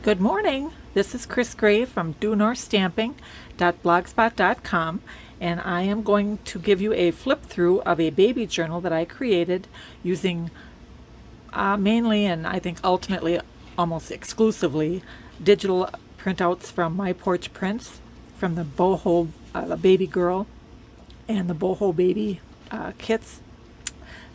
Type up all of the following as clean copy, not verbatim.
Good morning. This is Chris Gray from DueNorthStamping.blogspot.com, and I am going to give you a flip through of a baby journal that I created using mainly, and I think ultimately almost exclusively, digital printouts from My Porch Prints, from the boho, the baby girl, and the boho baby kits.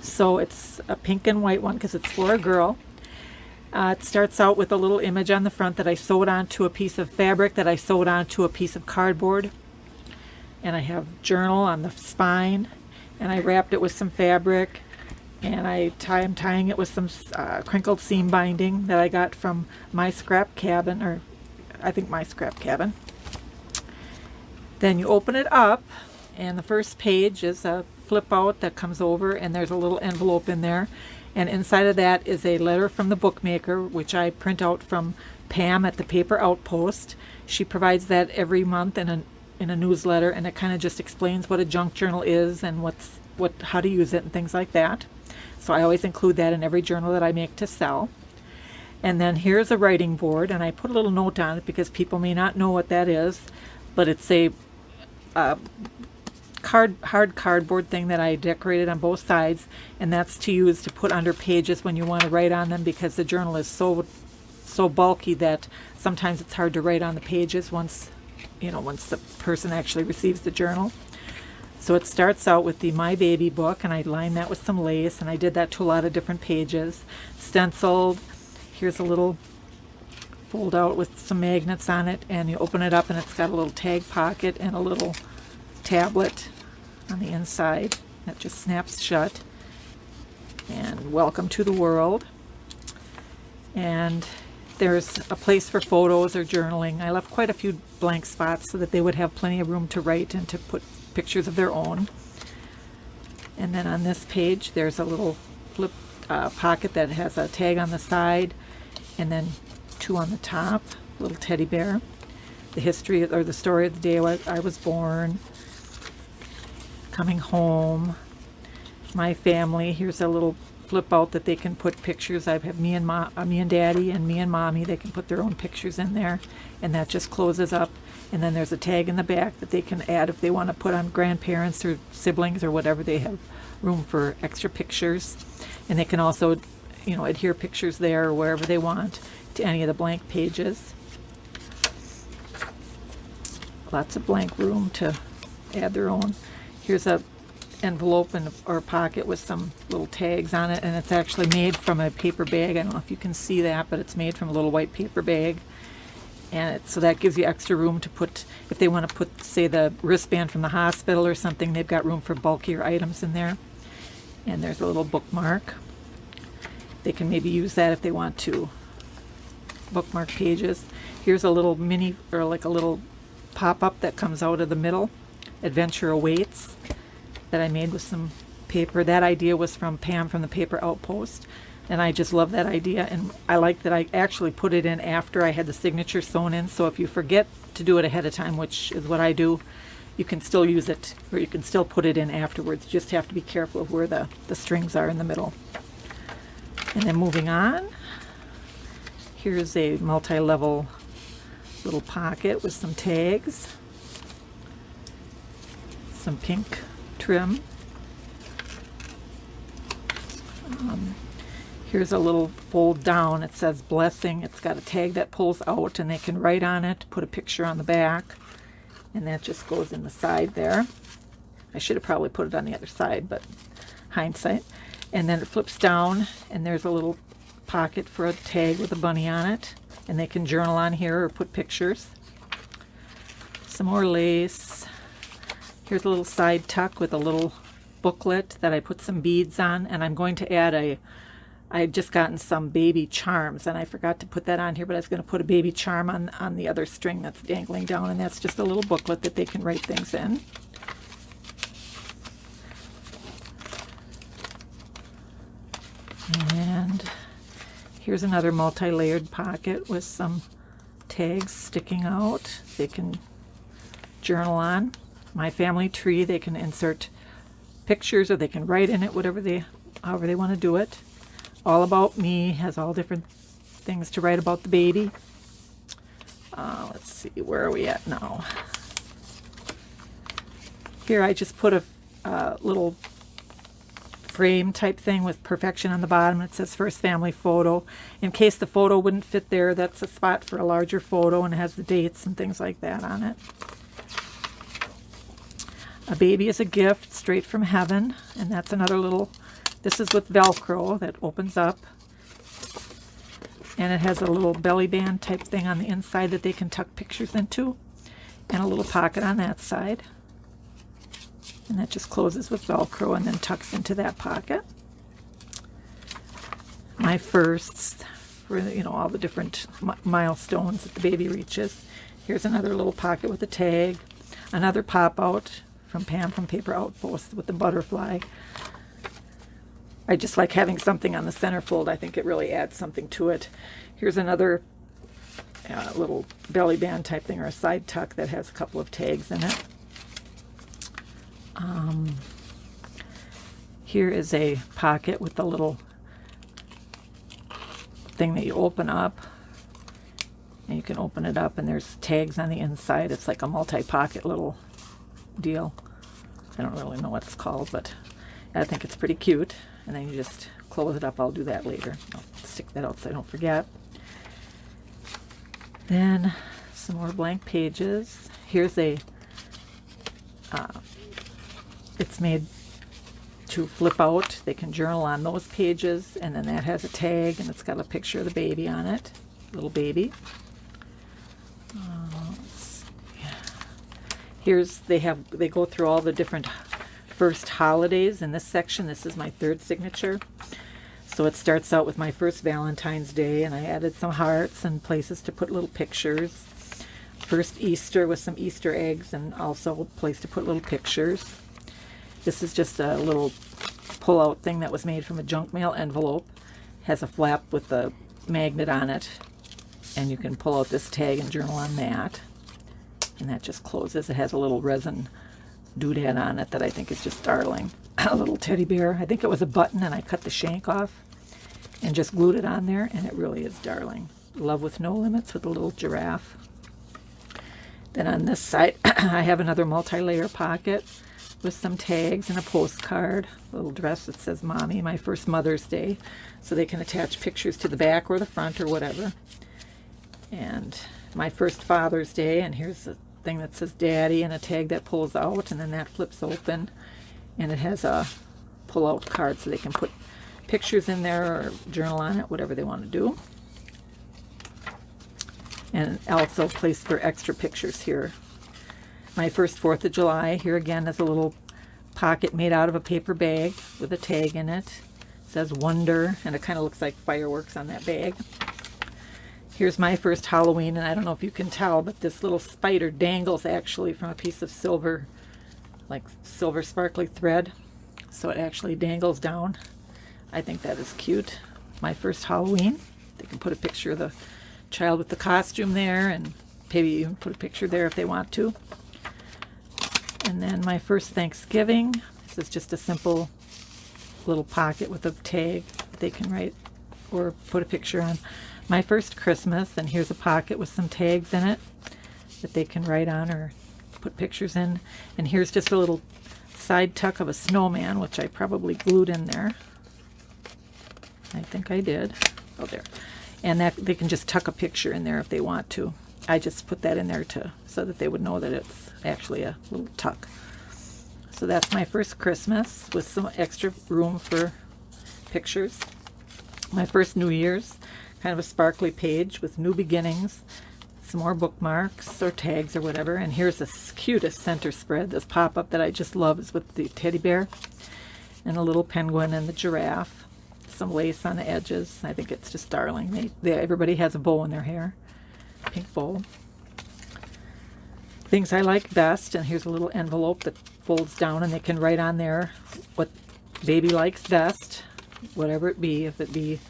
So it's a pink and white one because it's for a girl. It starts out with a little image on the front that I sewed onto a piece of fabric that I sewed onto a piece of cardboard. And I have journal on the spine, and I wrapped it with some fabric, and I'm tying it with some crinkled seam binding that I got from My Scrap Cabin, or I think My Scrap Cabin. Then you open it up, and the first page is a flip out that comes over, and there's a little envelope in there. And inside of that is a letter from the bookmaker, which I print out from Pam at the Paper Outpost. She provides that every month in a newsletter, and it kind of just explains what a junk journal is and how to use it and things like that. So I always include that in every journal that I make to sell. And then here's a writing board, and I put a little note on it because people may not know what that is, but it's a hard cardboard thing that I decorated on both sides, and that's to use to put under pages when you want to write on them, because the journal is so bulky that sometimes it's hard to write on the pages once the person actually receives the journal. So it starts out with the My Baby book, and I lined that with some lace, and I did that to a lot of different pages. Stenciled. Here's a little fold out with some magnets on it, and you open it up and it's got a little tag pocket and a little tablet on the inside that just snaps shut. And welcome to the world. And there's a place for photos or journaling. I left quite a few blank spots so that they would have plenty of room to write and to put pictures of their own. And then on this page there's a little flip pocket that has a tag on the side, and then two on the top, little teddy bear, the history or the story of the day I was born, coming home, my family. Here's a little flip out that they can put pictures. I have me and Daddy and me and Mommy. They can put their own pictures in there, and that just closes up. And then there's a tag in the back that they can add if they want to put on grandparents or siblings or whatever. They have room for extra pictures, and they can also, adhere pictures there or wherever they want to any of the blank pages. Lots of blank room to add their own. Here's a envelope or pocket with some little tags on it, and it's actually made from a paper bag. I don't know if you can see that, but it's made from a little white paper bag, and so that gives you extra room to put, if they want to put, say, the wristband from the hospital or something, they've got room for bulkier items in there. And there's a little bookmark. They can maybe use that if they want to bookmark pages. Here's a little mini, or like a little pop-up that comes out of the middle. Adventure Awaits, that I made with some paper. That idea was from Pam from the Paper Outpost, and I just love that idea, and I like that I actually put it in after I had the signature sewn in. So if you forget to do it ahead of time, which is what I do, you can still use it, or you can still put it in afterwards. You just have to be careful of where the strings are in the middle. And then moving on, here's a multi-level little pocket with some tags, some pink trim. Here's a little fold down. It says blessing. It's got a tag that pulls out, and they can write on it, put a picture on the back, and that just goes in the side there. I should have probably put it on the other side, but hindsight. And then it flips down, and there's a little pocket for a tag with a bunny on it, and they can journal on here or put pictures. Some more lace. Here's a little side tuck with a little booklet that I put some beads on, and I'm going to add I had just gotten some baby charms, and I forgot to put that on here, but I was going to put a baby charm on the other string that's dangling down, and that's just a little booklet that they can write things in. And here's another multi-layered pocket with some tags sticking out. They can journal on. My family tree, they can insert pictures, or they can write in it, however they want to do it. All About Me has all different things to write about the baby. Let's see, where are we at now? Here I just put a little frame type thing with perfection on the bottom. It says first family photo. In case the photo wouldn't fit there, that's a spot for a larger photo, and it has the dates and things like that on it. A baby is a gift straight from heaven, and that's another little, this is with Velcro that opens up, and it has a little belly band type thing on the inside that they can tuck pictures into, and a little pocket on that side, and that just closes with Velcro and then tucks into that pocket. My firsts for, you know, all the different milestones that the baby reaches. Here's another little pocket with a tag, another pop out from Pam from Paper Outpost with the butterfly. I just like having something on the centerfold. I think it really adds something to it. Here's another little belly band type thing, or a side tuck that has a couple of tags in it. Here is a pocket with a little thing that you open up, and you can open it up and there's tags on the inside. It's like a multi-pocket little deal. I don't really know what it's called, but I think it's pretty cute. And then you just close it up. I'll do that later. I'll stick that out so I don't forget. Then some more blank pages. Here's a, it's made to flip out. They can journal on those pages, and then that has a tag, and it's got a picture of the baby on it, little baby. Here's, they go through all the different first holidays in this section. This is my third signature. So it starts out with my first Valentine's Day, and I added some hearts and places to put little pictures. First Easter with some Easter eggs and also a place to put little pictures. This is just a little pull-out thing that was made from a junk mail envelope. Has a flap with a magnet on it, and you can pull out this tag and journal on that. And that just closes. It has a little resin doodad on it that I think is just darling. A little teddy bear. I think it was a button, and I cut the shank off and just glued it on there, and it really is darling. Love with no limits with a little giraffe. Then on this side I have another multi-layer pocket with some tags and a postcard, a little dress that says Mommy, my first Mother's Day, so they can attach pictures to the back or the front or whatever. And my first Father's Day, and here's the thing that says Daddy and a tag that pulls out, and then that flips open, and it has a pull-out card so they can put pictures in there or journal on it, whatever they want to do. And also a place for extra pictures here. My first 4th of July, here again is a little pocket made out of a paper bag with a tag in it. It says Wonder, and it kind of looks like fireworks on that bag. Here's my first Halloween, and I don't know if you can tell, but this little spider dangles actually from a piece of silver, like silver sparkly thread. So it actually dangles down. I think that is cute. My first Halloween. They can put a picture of the child with the costume there, and maybe even put a picture there if they want to. And then my first Thanksgiving. This is just a simple little pocket with a tag that they can write or put a picture on. My first Christmas, and here's a pocket with some tags in it that they can write on or put pictures in. And here's just a little side tuck of a snowman, which I probably glued in there. I think I did. Oh, there. And that they can just tuck a picture in there if they want to. I just put that in there so that they would know that it's actually a little tuck. So that's my first Christmas with some extra room for pictures. My first New Year's, kind of a sparkly page with new beginnings, some more bookmarks or tags or whatever. And here's the cutest center spread. This pop-up that I just love is with the teddy bear and a little penguin and the giraffe. Some lace on the edges. I think it's just darling. Everybody has a bow in their hair. Pink bow. Things I like best, and here's a little envelope that folds down, and they can write on there what baby likes best, whatever it be, if it be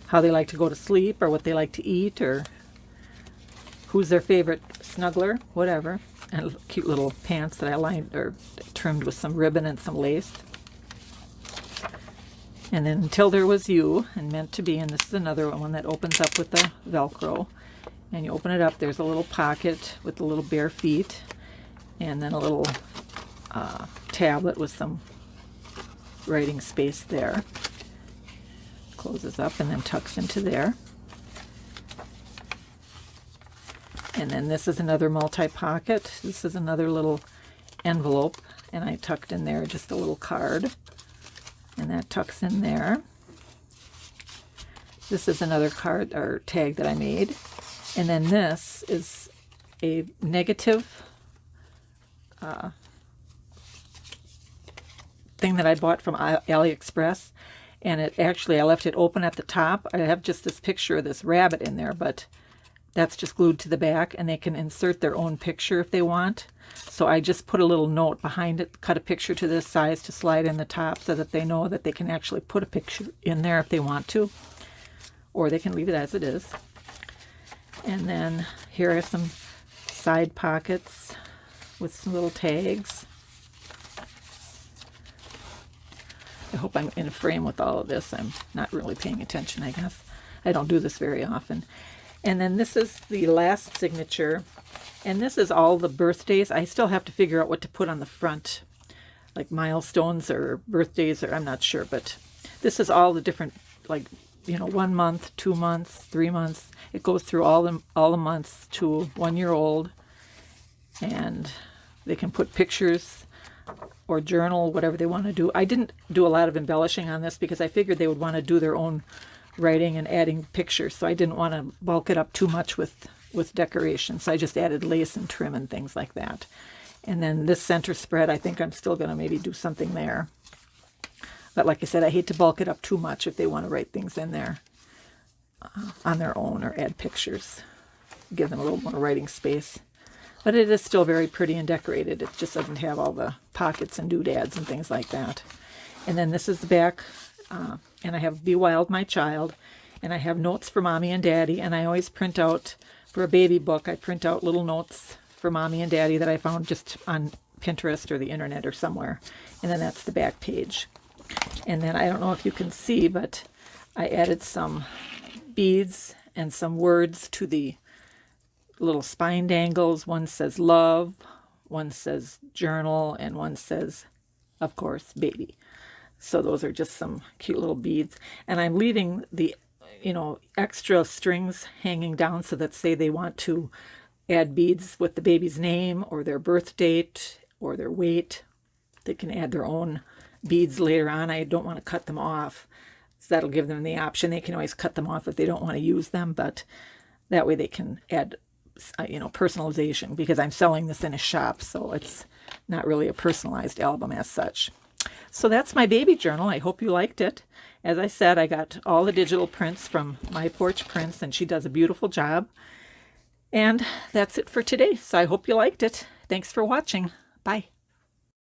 how they like to go to sleep or what they like to eat or who's their favorite snuggler, whatever. And cute little pants that I lined or trimmed with some ribbon and some lace. And then Until There Was You and Meant to Be, and this is another one that opens up with the Velcro. And you open it up, there's a little pocket with the little bare feet, and then a little tablet with some writing space there. Closes up and then tucks into there. And then this is another multi-pocket. This is another little envelope, and I tucked in there just a little card, and that tucks in there. This is another card or tag that I made. And then this is a negative thing that I bought from AliExpress. And it actually, I left it open at the top. I have just this picture of this rabbit in there, but that's just glued to the back, and they can insert their own picture if they want. So I just put a little note behind it, cut a picture to this size to slide in the top so that they know that they can actually put a picture in there if they want to, or they can leave it as it is. And then here are some side pockets with some little tags. I hope I'm in frame with all of this. I'm not really paying attention, I guess. I don't do this very often. And then this is the last signature. And this is all the birthdays. I still have to figure out what to put on the front, like milestones or birthdays, or I'm not sure. But this is all the different, like, 1 month, 2 months, 3 months. It goes through all the months to 1 year old. And they can put pictures or journal, whatever they want to do. I didn't do a lot of embellishing on this because I figured they would want to do their own writing and adding pictures, so I didn't want to bulk it up too much with decoration. So I just added lace and trim and things like that. And then this center spread, I think I'm still going to maybe do something there. But like I said, I hate to bulk it up too much if they want to write things in there on their own or add pictures. Give them a little more writing space. But it is still very pretty and decorated. It just doesn't have all the pockets and doodads and things like that. And then this is the back. And I have Be Wild, My Child. And I have notes for Mommy and Daddy. And I always print out, for a baby book, I print out little notes for Mommy and Daddy that I found just on Pinterest or the internet or somewhere. And then that's the back page. And then I don't know if you can see, but I added some beads and some words to the little spine dangles. One says love, one says journal, and one says, of course, baby. So those are just some cute little beads. And I'm leaving the, extra strings hanging down so that, say they want to add beads with the baby's name or their birth date or their weight, they can add their own beads later on. I don't want to cut them off. So that'll give them the option. They can always cut them off if they don't want to use them, but that way they can add, personalization, because I'm selling this in a shop, so it's not really a personalized album as such. So that's my baby journal. I hope you liked it. As I said, I got all the digital prints from My Porch Prints, and she does a beautiful job. And that's it for today. So I hope you liked it. Thanks for watching. Bye.